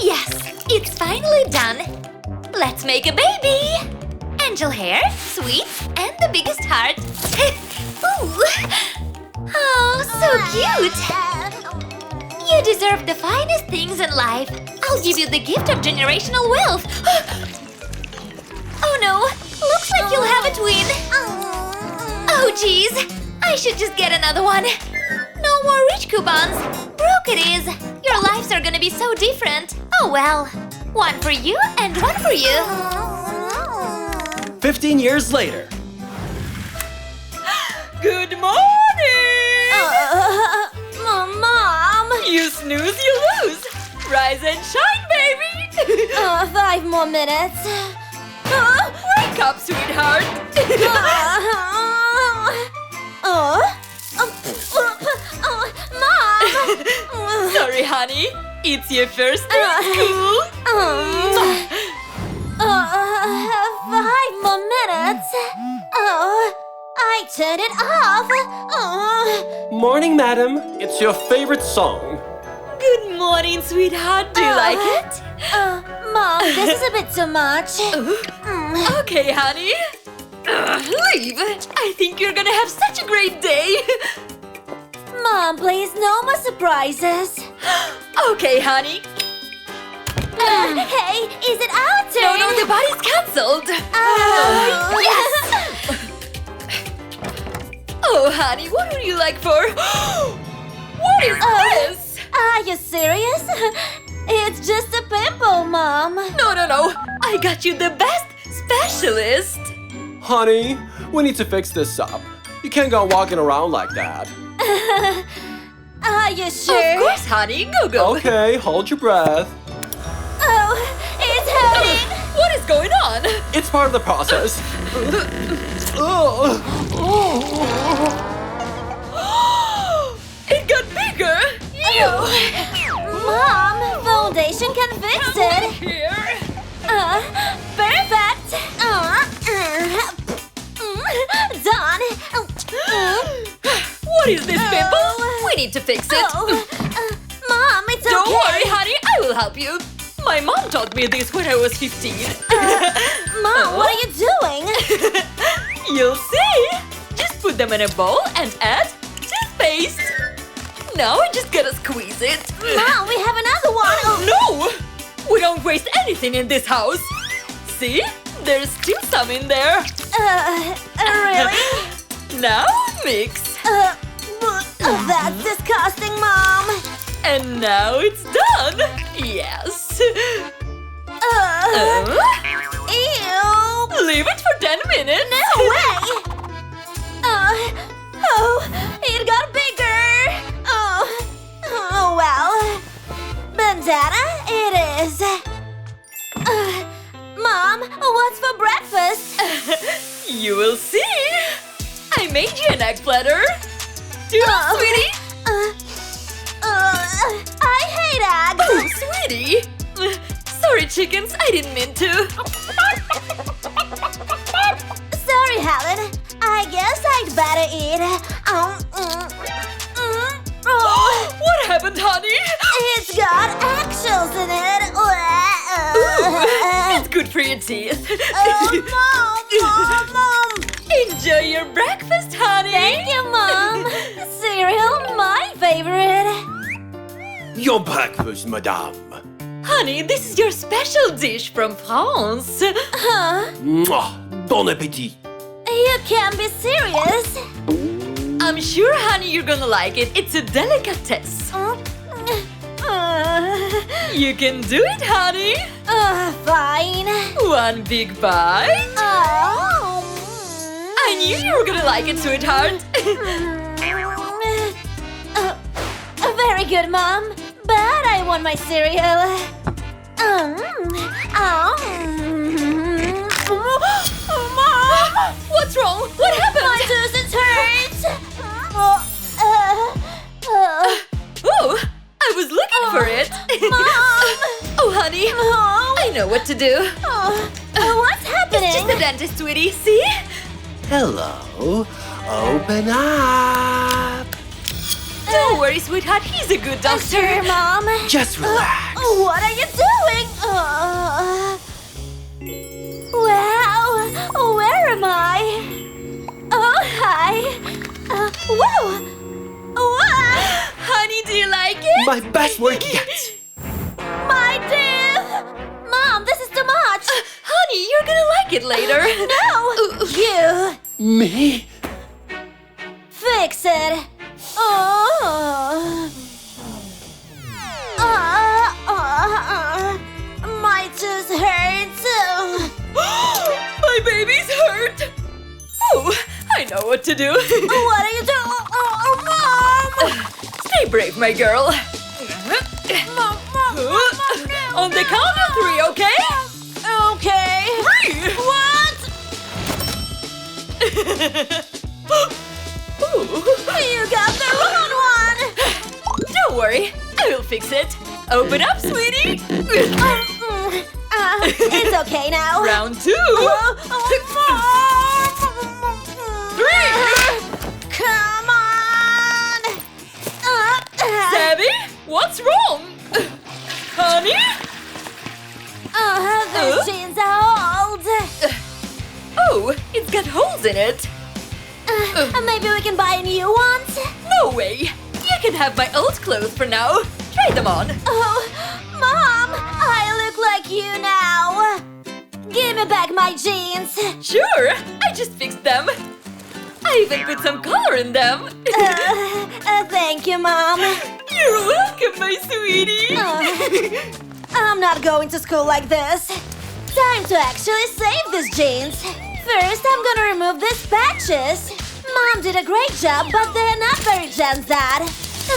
Yes, it's finally done. Let's make a baby. Angel hair, sweet, and the biggest heart. Ooh. Oh, so cute. You deserve the finest things in life. I'll give you the gift of generational wealth. Oh no, looks like you'll have a twin. Oh jeez, I should just get another one. No more rich coupons. Broke it is. Your lives are gonna be so different. Oh well. One for you and one for you. 15 years later. Good morning! Mom! You snooze, you lose! Rise and shine, baby! 5 more minutes. Wake up, sweetheart! Mom! Sorry, honey. It's your first day at school. 5 more minutes. I turned it off. Morning, madam. It's your favorite song. Good morning, sweetheart. Do you like it? Mom, this is a bit too much. Okay, honey. Leave. I think you're gonna have such a great day. Mom, please, no more surprises. Okay, honey. Hey, is it our turn? No, the party's cancelled. Yes! Oh, honey, what would you like for? What is this? Are you serious? It's just a pimple, Mom. No. I got you the best specialist. Honey, we need to fix this up. You can't go walking around like that. Are you sure? Of course, honey. Go. Okay, hold your breath. Oh, it's hurting. What is going on? It's part of the process. It got bigger. Mom, foundation can fix it. Here. Perfect. Done. What is this pimple? We need to fix it. Mom, it's okay. Don't worry, honey. I will help you. My mom taught me this when I was 15. Mom, what are you doing? You'll see. Just put them in a bowl and add toothpaste. Now I just gotta squeeze it. Mom, we have another one. No! We don't waste anything in this house. See? There's still some in there. Really? Now mix. That's disgusting, Mom. And now it's done. Yes. Ew. Leave it for 10 minutes. No way. It got bigger. Oh well. Bandana it is. Mom, what's for breakfast? You will see. I made you an egg platter. Do you, sweetie? I hate eggs. Oh, sweetie. Sorry, chickens. I didn't mean to. Sorry, Helen. I guess I'd better eat. What happened, honey? It's got eggshells in it. It's good for your teeth. Mom. Enjoy your breakfast, honey. Thank you, Mom. Cereal, my favorite. Your breakfast, madame. Honey, this is your special dish from France. Huh? Mwah. Bon appétit. You can't be serious. I'm sure, honey, you're gonna like it. It's a delicatesse. You can do it, honey. Fine. One big bite. I knew you were gonna like it, sweetheart. Very good, Mom. But I want my cereal. Mom! What's wrong? What happened? My tooth hurts. Oh, I was looking for it. Mom! Oh, honey. I know what to do. What's happening? It's just a dentist, sweetie. See? Hello. Open up. Don't worry, sweetheart. He's a good doctor. Sure, Mom. Just relax. What are you doing? Wow, where am I? Oh, hi. Whoa. Honey, do you like it? My best work yet. My teeth! Mom, this is too much! Honey, you're gonna like it later. No! You Me? fix it! Oh. My tooth hurts! My baby's hurt. Oh, I know what to do. What are you doing? Mom! Stay brave, my girl. Mom, On the count of 3, okay? Okay. 3. What? You got the wrong one! Don't worry, I will fix it. Open up, sweetie. It's okay now. Round 2. 3. Come on! Savvy, what's wrong? Honey? These jeans are old. Oh, it's got holes in it. Maybe we can buy new ones? No way. You can have my old clothes for now. Try them on. Oh, Mom! I look like you now. Give me back my jeans. Sure, I just fixed them. I even put some color in them. Thank you, Mom. You're welcome, my sweetie. I'm not going to school like this. Time to actually save these jeans. First, I'm gonna remove these patches. Mom did a great job, but they're not very Jen's dad.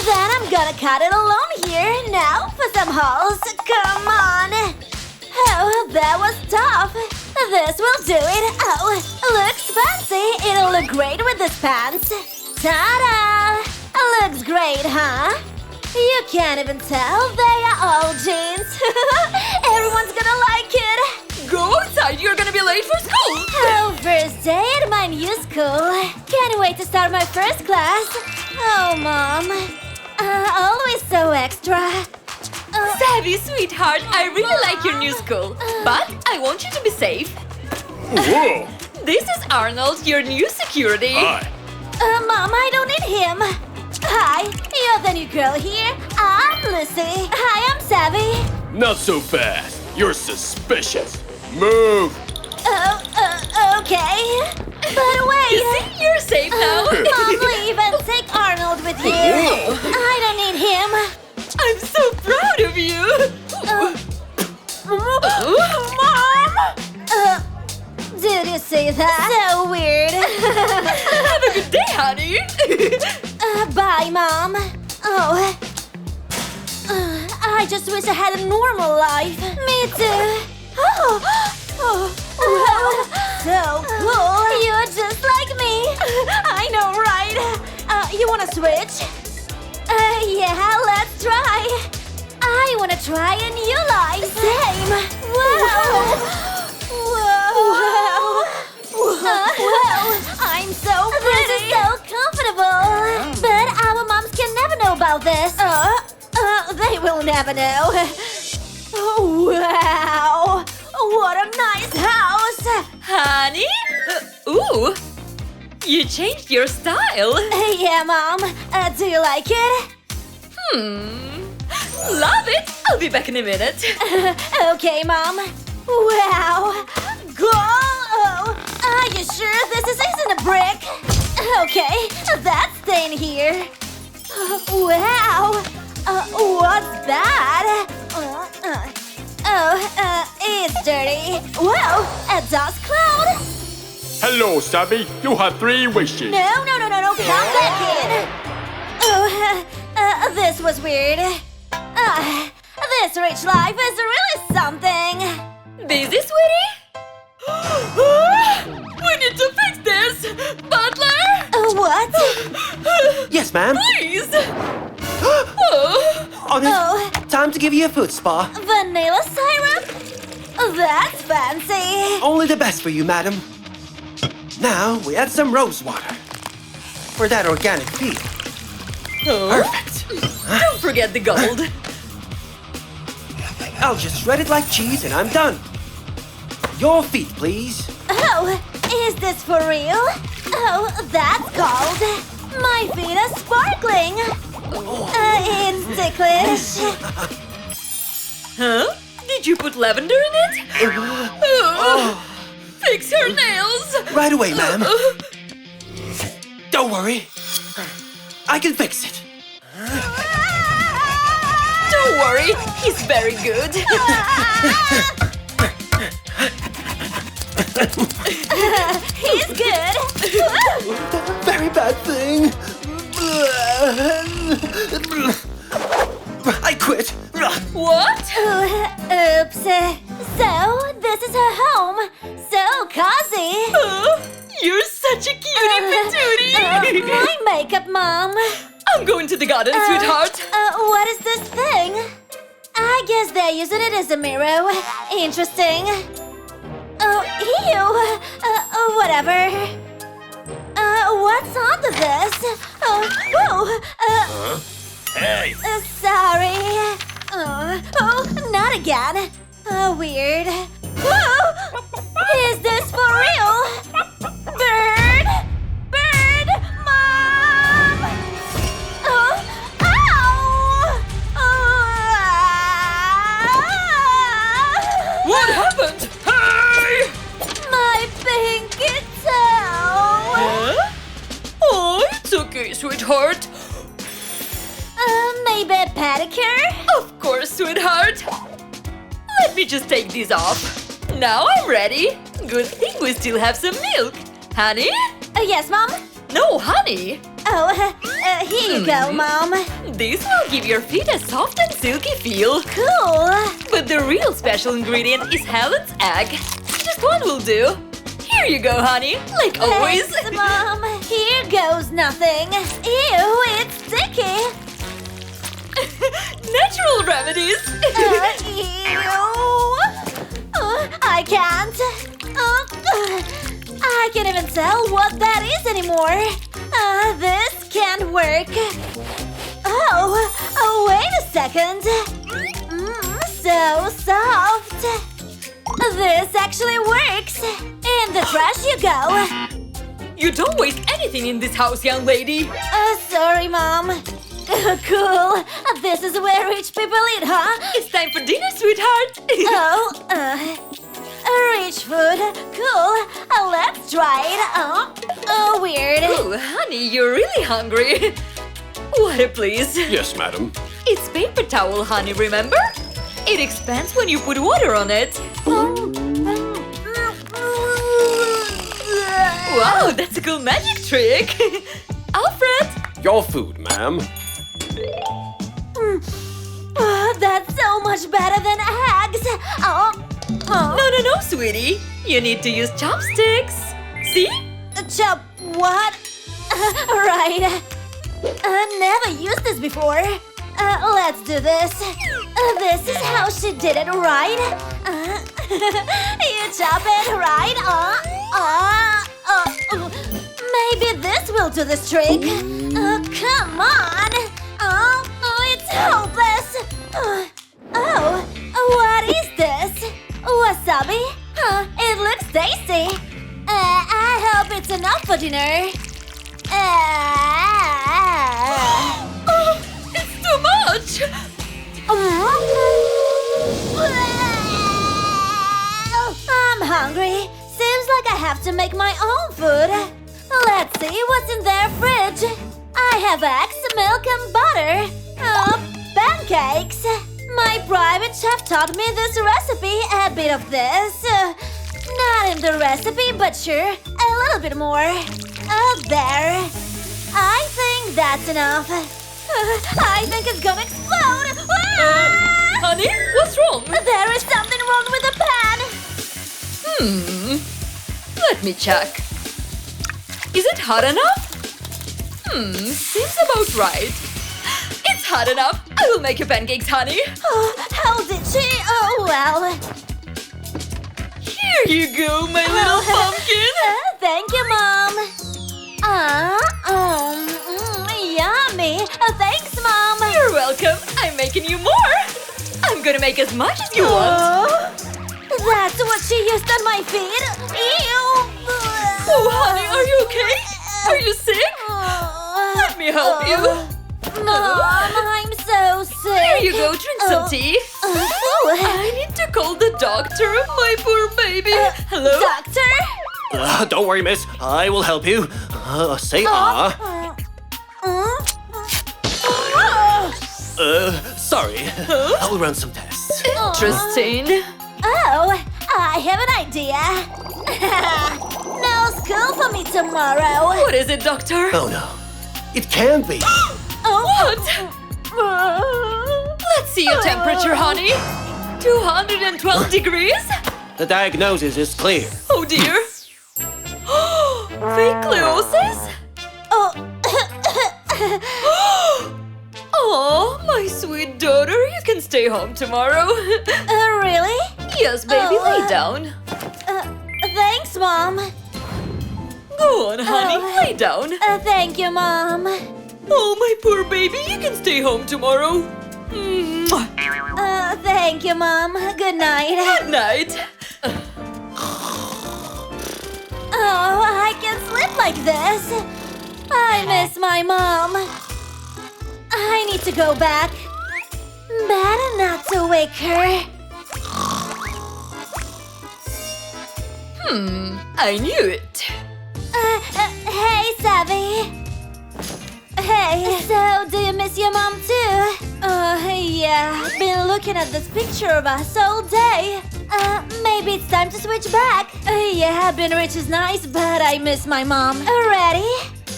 Then I'm gonna cut it along here. Now for some holes. Come on. Oh, that was tough. This will do it. Oh, looks fancy. It'll look great with these pants. Ta-da! Looks great, huh? You can't even tell they are old jeans. Everyone's gonna like it. Go outside, you're gonna be late for school. Oh, first day at my new school. Can't wait to start my first class. Oh, Mom. Always so extra. Savvy, sweetheart, I really like your new school. But I want you to be safe. Whoa. This is Arnold, your new security. Hi. Mom, I don't need him. Hi, you're the new girl here. I'm Lucy. Hi, I'm Savvy. Not so fast. You're suspicious. Move. Okay. But wait. You see, you're safe now. Mom, leave and take Arnold with you. I don't need him. I'm so proud of you. Mom! Did you see that? So weird. Have a good day, honey. Bye, Mom. Oh. I just wish I had a normal life. Me too. Oh. Wow. So cool. You're just like me. I know, right? You wanna switch? Yeah, let's try. I wanna try a new life. Same. Wow. Wow. I'm so pretty. This is so comfortable. But our moms can never know about this. They will never know. Wow. What a nice house. Honey? Ooh. You changed your style. Yeah, Mom. Do you like it? Love it. I'll be back in a minute. Okay, Mom. Wow. Go! Oh, are you sure this isn't a brick? Okay, that's staying here. Wow. What's that? It's dirty. Whoa, a dust cloud? Hello, Sabby. You have 3 wishes. No. Come back in. This was weird. This rich life is really something. Busy, sweetie? We need to fix this! Butler! What? Yes, ma'am. Please! Oh. On it. Time to give you a foot spa. Vanilla syrup? That's fancy. Only the best for you, madam. Now we add some rose water for that organic feel. Oh, Perfect. don't forget the gold. I'll just shred it like cheese and I'm done. Your feet, please. Oh, is this for real? Oh, that's cold. My feet are sparkling. It's ticklish. Huh? Did you put lavender in it? Fix her nails! Right away, ma'am. Don't worry. I can fix it. Don't worry, he's very good. He's good. Very bad thing. I quit. What? Oops. So, this is her home. So cozy. You're such a cutie patootie! My makeup, Mom. I'm going to the garden, sweetheart. What is this thing? I guess they're using it as a mirror. Interesting. Oh, ew. Whatever. What's under this? Hey! Sorry. Not again. Weird. Is this for real? Bird! Bird! Mom! Ow! What happened? Hey! My pinky toe! Huh? Oh, it's okay, sweetheart. Maybe a pedicure? Of course, sweetheart. Let me just take these off. Now I'm ready. Good thing we still have some milk. Honey? Yes, Mom? No, honey. Oh, here you go, Mom. This will give your feet a soft and silky feel. Cool. But the real special ingredient is Helen's egg. Just one will do. Here you go, honey. Like always. Thanks, Mom. Here goes nothing. Ew, it's sticky. Natural remedies. Ew. I can't. I can't even tell what that is anymore. This can't work. Oh, wait a second. So soft. This actually works. In the trash you go. You don't waste anything in this house, young lady. Sorry, Mom. Cool. This is where rich people eat, huh? It's time for dinner, sweetheart. Rich food. Cool. Let's try it. Weird. Oh, honey, you're really hungry. Water, please. Yes, madam. It's paper towel, honey, remember? It expands when you put water on it. Wow, that's a cool magic trick. Alfred! Your food, ma'am. That's so much better than eggs. No, sweetie. You need to use chopsticks. See? Chop what? Right. Never used this before. Let's do this. This is how she did it, right? You chop it, right? Maybe this will do this trick. Come on. It's hopeless. What is this? Wasabi? It looks tasty. I hope it's enough for dinner. It's too much. I'm hungry. Seems like I have to make my own food. Let's see what's in their fridge. I have eggs, milk, and butter. Pancakes. My private chef taught me this recipe. A bit of this. Not in the recipe, but sure, a little bit more. There. I think that's enough. I think it's gonna explode. Honey, what's wrong? There is something wrong with the pan. Let me check. Is it hot enough? Seems about right. It's hot enough. I will make you pancakes, honey. How did she? Oh, well. Here you go, my little pumpkin. Thank you, Mom. Yummy. me. Thanks, Mom. You're welcome. I'm making you more. I'm gonna make as much as you want. That's what she used on my feet. Ew. Oh, honey, are you okay? Are you sick? Let me help you. Mom, I'm so sick. Here you go, drink some tea. I need to call the doctor, my poor baby. Hello? Doctor? Don't worry, miss. I will help you. Say sorry. I'll run some tests. Interesting. Oh, I have an idea. No school for me tomorrow. What is it, doctor? Oh no. It can't be. What? Let's see your temperature, honey. 212 degrees? The diagnosis is clear. Oh dear. Fake Oh, my sweet daughter, you can stay home tomorrow. Really? Yes, baby, lay down. Thanks, Mom. Go on, honey, lay down. Thank you, Mom. Oh, my poor baby, you can stay home tomorrow. Mwah. Thank you, Mom. Good night. Good night. Oh, I can't sleep like this. I miss my mom. I need to go back. Better not to wake her. I knew it. Hey, Savvy. Hey, so do you miss your mom too? Yeah. Been looking at this picture of us all day. Maybe it's time to switch back. Yeah, being rich is nice, but I miss my mom. Ready?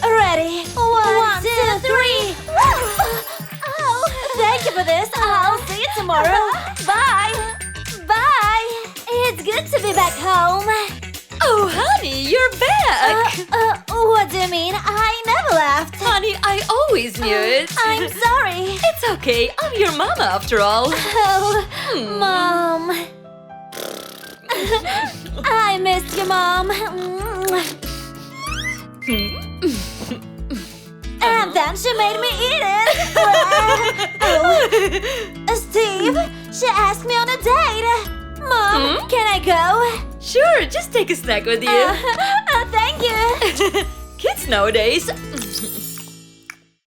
Ready. One, two, three. Oh, thank you for this. I'll see you tomorrow. Bye. Bye. It's good to be back home. Oh, honey, you're back. What do you mean? I never left. Honey, I always knew it. I'm sorry. It's okay. I'm your mama after all. Oh, Mom. I missed you, Mom. And then she made me eat it. Steve, she asked me on a date. Mom, can I go? Sure, just take a snack with you. Thank you. Kids nowadays.